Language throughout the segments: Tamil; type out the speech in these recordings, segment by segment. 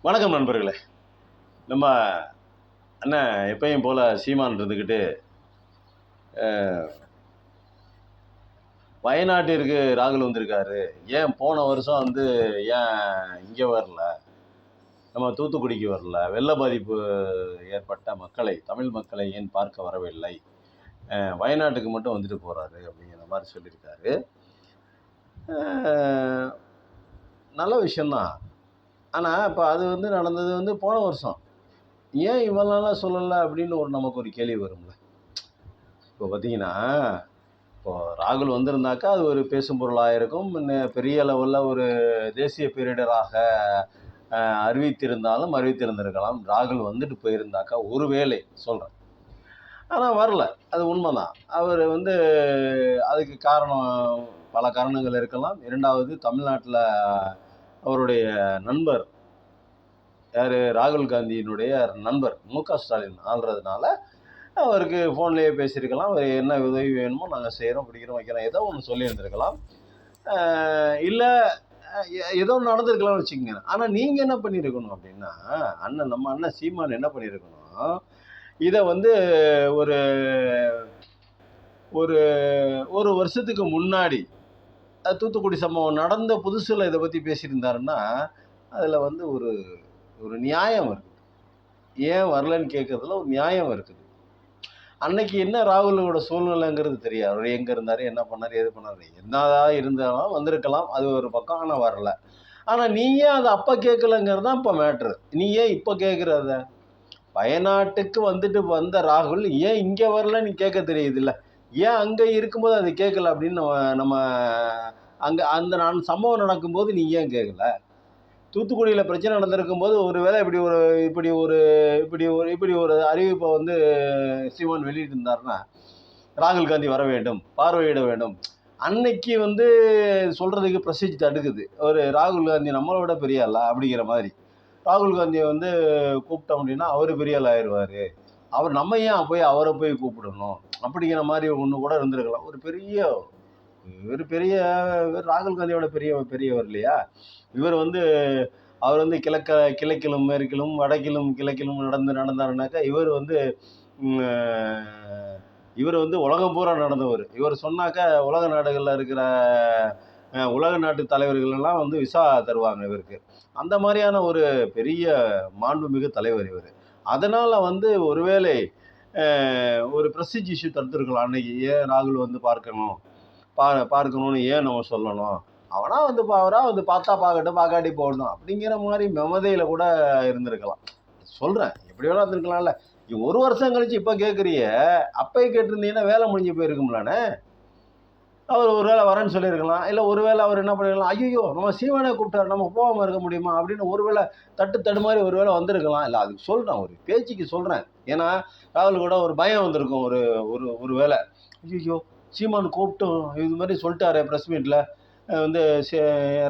வணக்கம் நண்பர்களே. நம்ம அண்ணன் எப்பயும் போல் சீமான் இருந்துக்கிட்டு வயநாட்டிற்கு ராகுல் வந்திருக்காரு, ஏன் போன வருஷம் ஏன் இங்கே வரல, நம்ம தூத்துக்குடிக்கு வரல, வெள்ள பாதிப்பு ஏற்பட்ட மக்களை, தமிழ் மக்களை ஏன் பார்க்க வரவில்லை, வயநாட்டுக்கு மட்டும் வந்துட்டு போகிறாரு அப்படிங்கிற மாதிரி சொல்லியிருக்காரு. நல்ல விஷயந்தான். ஆனால் இப்போ அது நடந்தது போன வருஷம். ஏன் இவ்வளோ நாளாக சொல்லலை அப்படின்னு நமக்கு ஒரு கேள்வி வரும்ல. இப்போ பார்த்தீங்கன்னா, இப்போது ராகுல் வந்திருந்தாக்கா அது ஒரு பேசும் பொருளாக இருக்கும். பெரிய லெவலில் ஒரு தேசிய பேரிடராக அறிவித்திருந்திருக்கலாம். ராகுல் வந்துட்டு போயிருந்தாக்கா ஒருவேளை சொல்கிறேன். ஆனால் வரல, அது உண்மைதான். அவர் அதுக்கு காரணம் பல காரணங்கள் இருக்கலாம். இரண்டாவது, தமிழ்நாட்டில் அவருடைய நண்பர் யார், ராகுல் காந்தியினுடைய நண்பர் மு.க. ஸ்டாலின் ஆள்றதுனால அவருக்கு ஃபோன்லேயே பேசியிருக்கலாம். அவர் என்ன உதவி வேணுமோ நாங்கள் செய்கிறோம், பிடிக்கிறோம், வைக்கிறோம், ஏதோ ஒன்று சொல்லியிருந்திருக்கலாம். இல்லை ஏதோ நடந்திருக்கலாம்னு வச்சுக்கோங்க. ஆனால் நீங்கள் என்ன பண்ணியிருக்கணும் அப்படின்னா, நம்ம அண்ணன் சீமான் என்ன பண்ணியிருக்கணும், இதை ஒரு ஒரு ஒரு வருஷத்துக்கு முன்னாடி தூத்துக்குடி சம்பவம் நடந்த புதுசில் இதை பற்றி பேசியிருந்தாருன்னா அதில் ஒரு ஒரு நியாயம் இருக்குது. ஏன் வரலன்னு கேட்குறதுல ஒரு நியாயம் இருக்குது. அன்னைக்கு என்ன ராகுலோட சூழ்நிலைங்கிறது தெரியாது. அவர் எங்கே இருந்தார், என்ன பண்ணார், எது பண்ணார், என்னதான் இருந்தாலும் வந்திருக்கலாம், அது ஒரு பக்கம். ஆனால் வரல. ஆனால் நீ ஏன் அதை அப்போ கேட்கலங்கிறது தான் இப்போ மேட்ரு. நீ ஏன் இப்போ கேட்குறத? வயநாட்டுக்கு வந்த ராகுல் ஏன் இங்கே வரலன்னு கேட்க தெரியுதுல்ல. ஏன் அங்கே இருக்கும்போது அது கேட்கல அப்படின்னு நம்ம அங்கே சம்பவம் நடக்கும்போது நீ ஏன் கேட்கல? தூத்துக்குடியில் பிரச்சனை நடந்திருக்கும் போது ஒருவேளை இப்படி ஒரு அறிவிப்பை சீமான் வெளியிட்டிருந்தாருன்னா, ராகுல் காந்தி வர வேண்டும், பார்வையிட வேண்டும். அன்னைக்கு சொல்கிறதுக்கு ப்ரெஸ்டீஜ் தடுக்குது. ஒரு ராகுல் காந்தி நம்மளோட பெரிய ஆளா அப்படிங்கிற மாதிரி. ராகுல் காந்தியை கூப்பிட்டோம் அப்படின்னா அவர் பெரிய ஆள் ஆயிடுவார், அவர் நம்ம ஏன் போய் அவரை போய் கூப்பிடணும் அப்படிங்கிற மாதிரி ஒன்று கூட இருந்திருக்கலாம். ராகுல் காந்தியோட பெரியவர் இல்லையா இவர். அவர் கிழக்கிலும் மேற்கிலும் வடக்கிலும் கிழக்கிலும் நடந்தாருனாக்கா இவர் உலகம் பூரா நடந்தவர். இவர் சொன்னாக்கா உலக நாடுகளில் இருக்கிற உலக நாட்டு தலைவர்கள் எல்லாம் விசா தருவாங்க இவருக்கு. அந்த மாதிரியான ஒரு பெரிய மாண்புமிகு தலைவர் இவர். அதனால் ஒருவேளை ஒரு ப்ரெஸ்டீஜ் இஷ்யூ தடுத்துருக்கலாம். அன்னைக்கு ஏன் ராகுல் பார்க்கணும்னு ஏன் நம்ம சொல்லணும், அவனா அவராக பார்த்தா பார்க்கட்டும், பார்க்காட்டி போடணும் அப்படிங்கிற மாதிரி மெமதையில் கூட இருந்திருக்கலாம். சொல்கிறேன், எப்படி வேணா இருந்திருக்கலாம்ல. ஒரு வருஷம் கழிச்சு இப்போ கேட்குறிய, அப்பயே கேட்டிருந்தீங்கன்னா வேலை முடிஞ்சு போயிருக்கும்லானே. அவர் ஒரு வேளை வரேன்னு சொல்லியிருக்கலாம். இல்லை ஒருவேளை அவர் என்ன பண்ணிருக்கலாம், ஐயோ நம்ம சீமானே கூப்பிட்டாரு, நம்ம போகாமல் இருக்க முடியுமா அப்படின்னு ஒருவேளை தடுமாறி ஒருவேளை வந்திருக்கலாம். இல்லை அதுக்கு சொல்கிறேன், ஒரு பேச்சுக்கு சொல்கிறேன். ஏன்னா ராகுல் கூட ஒரு பயம் வந்திருக்கும். ஒரு வேளை ஐயோ சீமான் கூப்பிட்டோம் இது மாதிரி சொல்லிட்டாரு ப்ரெஸ் மீட்டில்,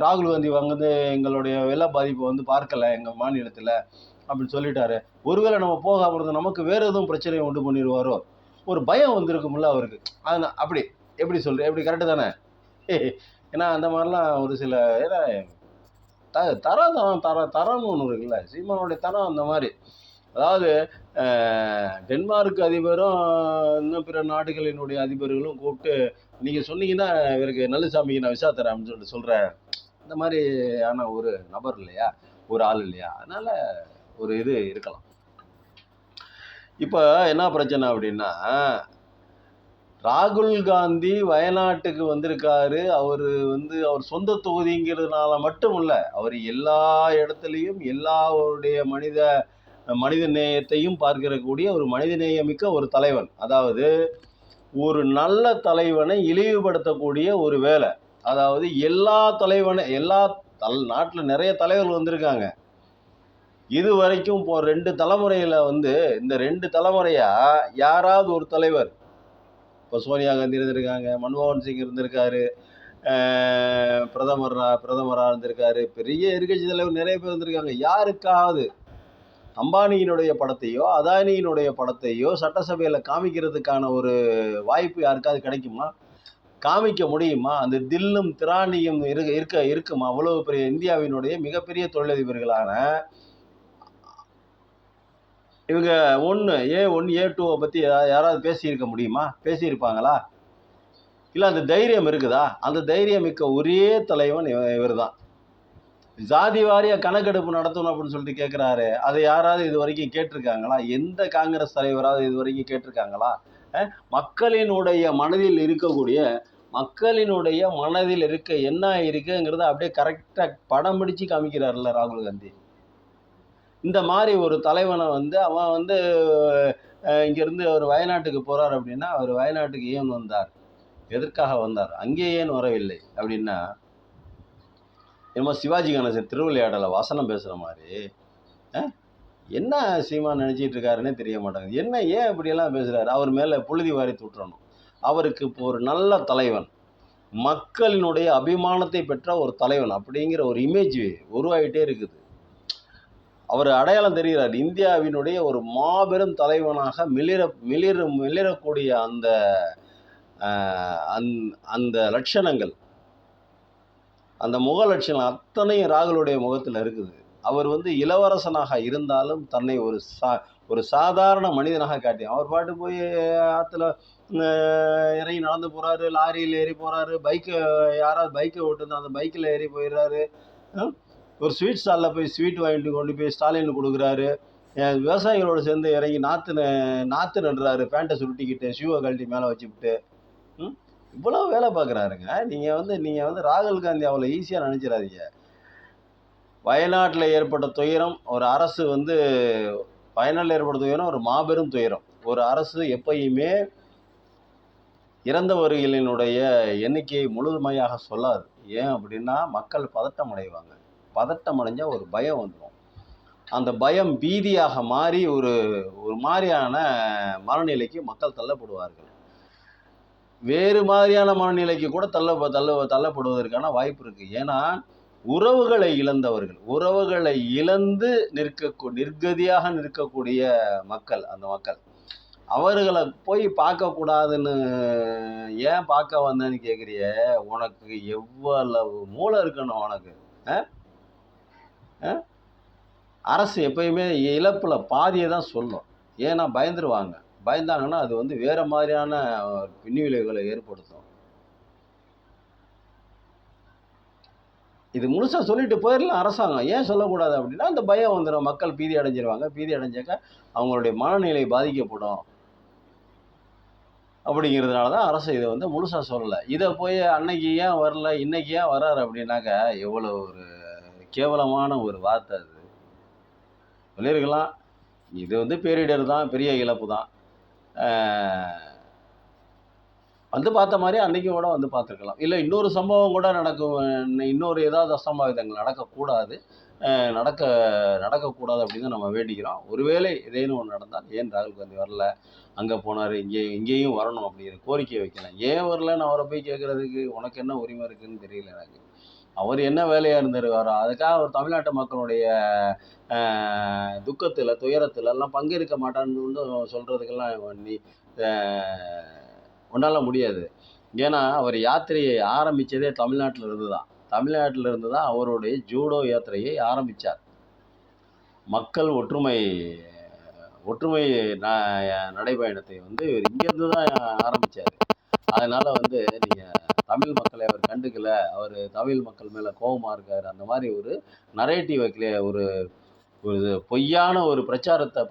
ராகுல் காந்தி எங்களுடைய வெள்ள பாதிப்பை பார்க்கலை எங்கள் மாநிலத்தில் அப்படின்னு சொல்லிட்டாரு, ஒருவேளை நம்ம போகாமல் இருந்தோம் நமக்கு வேறு எதுவும் பிரச்சனையை உண்டு பண்ணிடுவாரோ, ஒரு பயம் வந்திருக்கும்ல அவருக்கு. அது அப்படி எப்படி சொல்கிறேன், எப்படி கரெக்டு தானே? ஏன்னா அந்த மாதிரிலாம் ஒரு சில ஏன்னா தரம்னு ஒன்று இருக்குல்ல, சீமானுடைய தரம் அந்த மாதிரி. அதாவது டென்மார்க் அதிபரும் இன்னும் பிற நாடுகளினுடைய அதிபர்களும் கூப்பிட்டு நீங்கள் சொன்னீங்கன்னா இவருக்கு நல்லசாமிக்கு நான் விசா தரேன் அப்படின்னு சொல்கிற இந்த மாதிரியான ஒரு நபர் இல்லையா, ஒரு ஆள் இல்லையா. அதனால் ஒரு இது இருக்கலாம். இப்போ என்ன பிரச்சனை அப்படின்னா, ராகுல் காந்தி வயநாட்டுக்கு வந்திருக்காரு. அவர் சொந்த தொகுதிங்கிறதுனால மட்டும் இல்லை, அவர் எல்லா இடத்துலையும் எல்லாருடைய மனித நேயத்தையும் பார்க்கக்கூடிய ஒரு மனித நேயமிக்க ஒரு தலைவன். அதாவது ஒரு நல்ல தலைவனை இழிவுபடுத்தக்கூடிய ஒரு வேலை. அதாவது நாட்டில் நிறைய தலைவர்கள் வந்திருக்காங்க. இது வரைக்கும் இப்போ 2 தலைமுறையில் இந்த 2 தலைமுறையா யாராவது ஒரு தலைவர், இப்போ சோனியா காந்தி இருந்திருக்காங்க, மன்மோகன் சிங் இருந்திருக்காரு, பிரதமராக இருந்திருக்காரு, பெரிய எதிர்கட்சி தலைவர் நிறைய பேர் இருந்திருக்காங்க. யாருக்காவது அம்பானியினுடைய படத்தையோ அதானியினுடைய படத்தையோ சட்டசபையில் காமிக்கிறதுக்கான ஒரு வாய்ப்பு யாருக்காவது கிடைக்குமா? காமிக்க முடியுமா? அந்த தில்லும் திராணியும் இருக்குமா? அவ்வளோ பெரிய இந்தியாவினுடைய மிகப்பெரிய தொழிலதிபர்களான இவங்க A1 A2 பற்றி யாராவது பேசியிருக்க முடியுமா? பேசியிருப்பாங்களா? இல்லை அந்த தைரியம் இருக்குதா? அந்த தைரியம் மிக்க ஒரே தலைவன் இவர் தான். ஜாதி வாரியாக கணக்கெடுப்பு நடத்தணும் அப்படின்னு சொல்லிட்டு கேட்குறாரு. அதை யாராவது இது வரைக்கும் கேட்டிருக்காங்களா? எந்த காங்கிரஸ் தலைவராவது இது வரைக்கும் கேட்டிருக்காங்களா? மக்களினுடைய மனதில் இருக்கக்கூடிய என்ன இருக்குங்கிறத அப்படியே கரெக்டாக படம் பிடிச்சு காமிக்கிறார்ல ராகுல் காந்தி. இந்த மாதிரி ஒரு தலைவனை அவன் இங்கேருந்து அவர் வயநாட்டுக்கு போகிறார் அப்படின்னா, அவர் வயநாட்டுக்கு ஏன் வந்தார்? எதற்காக வந்தார்? அங்கே ஏன் வரவில்லை? அப்படின்னா, என்னமோ சிவாஜி கணேசன் திருவிளையாடலை வசனம் பேசுகிற மாதிரி என்ன சீமான் நினச்சிட்டு இருக்காருன்னே தெரிய மாட்டாங்க. ஏன் இப்படியெல்லாம் பேசுகிறாரு? அவர் மேலே புழுதி வாரி தூற்றணும். அவருக்கு இப்போ ஒரு நல்ல தலைவன், மக்களினுடைய அபிமானத்தை பெற்ற ஒரு தலைவன் அப்படிங்கிற ஒரு இமேஜ் உருவாகிட்டே இருக்குது. அவர் அடையாளம் தெரிகிறார். இந்தியாவினுடைய ஒரு மாபெரும் தலைவனாக மிளிரக்கூடிய அந்த லட்சணங்கள், அந்த முக லட்சணம் அத்தனையும் ராகுலுடைய முகத்தில் இருக்குது. அவர் இளவரசனாக இருந்தாலும் தன்னை ஒரு சாதாரண மனிதனாக காட்டி, அவர் பாட்டு போய் ஆற்றுல இறங்கி நடந்து போகிறாரு, லாரியில் ஏறி போகிறாரு, யாராவது பைக்கை ஓட்டுந்து அந்த பைக்கில் ஏறி போயிடுறாரு. ஒரு ஸ்வீட் ஸ்டாலில் போய் ஸ்வீட் வாங்கிட்டு கொண்டு போய் ஸ்டாலின் கொடுக்குறாரு. விவசாயிகளோடு சேர்ந்து இறங்கி நாற்று நடுறாரு, பேண்ட்டை சுருட்டிக்கிட்டு ஷூவை கழட்டி மேலே வச்சுக்கிட்டு. இவ்வளோ வேலை பார்க்குறாருங்க. நீங்கள் ராகுல் காந்தி அவ்வளோ ஈஸியாக நினச்சிடாதீங்க. வயநாட்டில் ஏற்பட்ட துயரம் ஒரு அரசு வயநாட்டில் ஏற்பட்ட துயரம் ஒரு மாபெரும் துயரம். ஒரு அரசு எப்பயுமே இறந்தவர்களினுடைய எண்ணிக்கையை முழுமையாக சொல்லாது. ஏன் அப்படின்னா, மக்கள் பதட்டம் அடைவாங்க. பதட்டம் அடைஞ்சால் ஒரு பயம் வந்துடும். அந்த பயம் பீதியாக மாறி ஒரு மாதிரியான மனநிலைக்கு மக்கள் தள்ளப்படுவார்கள். வேறு மாதிரியான மனநிலைக்கு கூட தள்ளப்படுவதற்கான வாய்ப்பு இருக்குது. ஏன்னா, உறவுகளை இழந்து நிர்கதியாக நிற்கக்கூடிய மக்கள், அந்த மக்கள் அவர்களை போய் பார்க்கக்கூடாதுன்னு ஏன் பார்க்க வந்தேன்னு கேட்குறிய? உனக்கு எவ்வளவு மூளை இருக்கணும் உனக்கு? அரசு எப்பயுமே இழப்பில் பாதியை தான் சொல்லும். ஏன்னா பயந்தாங்கன்னா அது வேற மாதிரியான பின்விளைவுகளை ஏற்படுத்தும். இது முழுசாக சொல்லிட்டு போயிடலாம் அரசாங்கம். ஏன் சொல்லக்கூடாது அப்படின்னா, அந்த பயம் வந்துடும். மக்கள் பீதி அடைஞ்சிருவாங்க. பீதி அடைஞ்சாக்க அவங்களுடைய மனநிலை பாதிக்கப்படும். அப்படிங்கிறதுனால தான் அரசு இதை முழுசாக சொல்லலை. இதை போய் அன்னைக்கு ஏன் வரல, இன்னைக்கு ஏன் வர்றாரு அப்படின்னாக்க, எவ்வளோ ஒரு கேவலமான ஒரு வார்த்தை அது. சொல்லியிருக்கலாம், இது பேரிடர் தான், பெரிய இழப்பு தான். பார்த்த மாதிரி அன்றைக்கும் கூட பார்த்துருக்கலாம். இல்லை இன்னொரு சம்பவம் கூட நடக்கும், இன்னொரு ஏதாவது அசம்பாவிதங்கள் நடக்கக்கூடாது அப்படின்னு நம்ம வேண்டிக்கிறோம். ஒருவேளை ஏதேனும் ஒன்று நடந்தால், ஏன் ராகுல் காந்தி வரல, அங்கே போனார், இங்கேயும் வரணும் அப்படிங்கிற கோரிக்கை வைக்கலாம். ஏன் வரலன்னு அவரை போய் கேட்குறதுக்கு உனக்கு என்ன உரிமை இருக்குதுன்னு தெரியல எனக்கு. அவர் என்ன வேலையாக இருந்தார்? அதுக்காக அவர் தமிழ்நாட்டு மக்களுடைய துக்கத்தில் துயரத்தில் எல்லாம் பங்கேற்க மாட்டான்னு சொல்கிறதுக்கெல்லாம் நீ ஒன்றால முடியாது. ஏன்னா அவர் யாத்திரையை ஆரம்பித்ததே தமிழ்நாட்டில் இருந்து தான் அவருடைய ஜூடோ யாத்திரையை ஆரம்பித்தார். மக்கள் ஒற்றுமை நடைபயணத்தை இவர் இங்கேருந்து தான் ஆரம்பித்தார். அதனால் நீங்கள் தமிழ் மக்களை அவர் கண்டுக்கல, அவர் தமிழ் மக்கள் மேலே கோபமாக இருக்கார், அந்த மாதிரி ஒரு நரேட்டிவை ஒரு பொய்யான ஒரு பிரச்சாரத்தை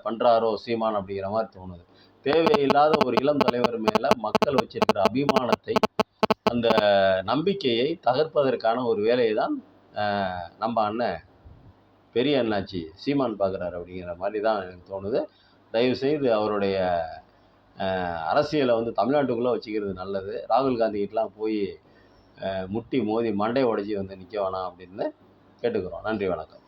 பண்ணுறாரோ சீமான் அப்படிங்கிற மாதிரி தோணுது. தேவையில்லாத ஒரு இளம் தலைவர் மேலே மக்கள் வச்சிருக்கிற அபிமானத்தை, அந்த நம்பிக்கையை தகர்ப்பதற்கான ஒரு வேலையை தான் நம்ம பெரிய அண்ணாச்சி சீமான் பார்க்குறாரு அப்படிங்கிற மாதிரி தான் எனக்கு தோணுது. தயவுசெய்து அவருடைய அரசியலை தமிழ்நாட்டுக்குள்ளே வச்சுக்கிறது நல்லது. ராகுல் காந்திகிட்டலாம் போய் முட்டி மோதி மண்டை உடைச்சி நிற்க வேணாம் அப்படின்னு கேட்டுக்கிறோம். நன்றி, வணக்கம்.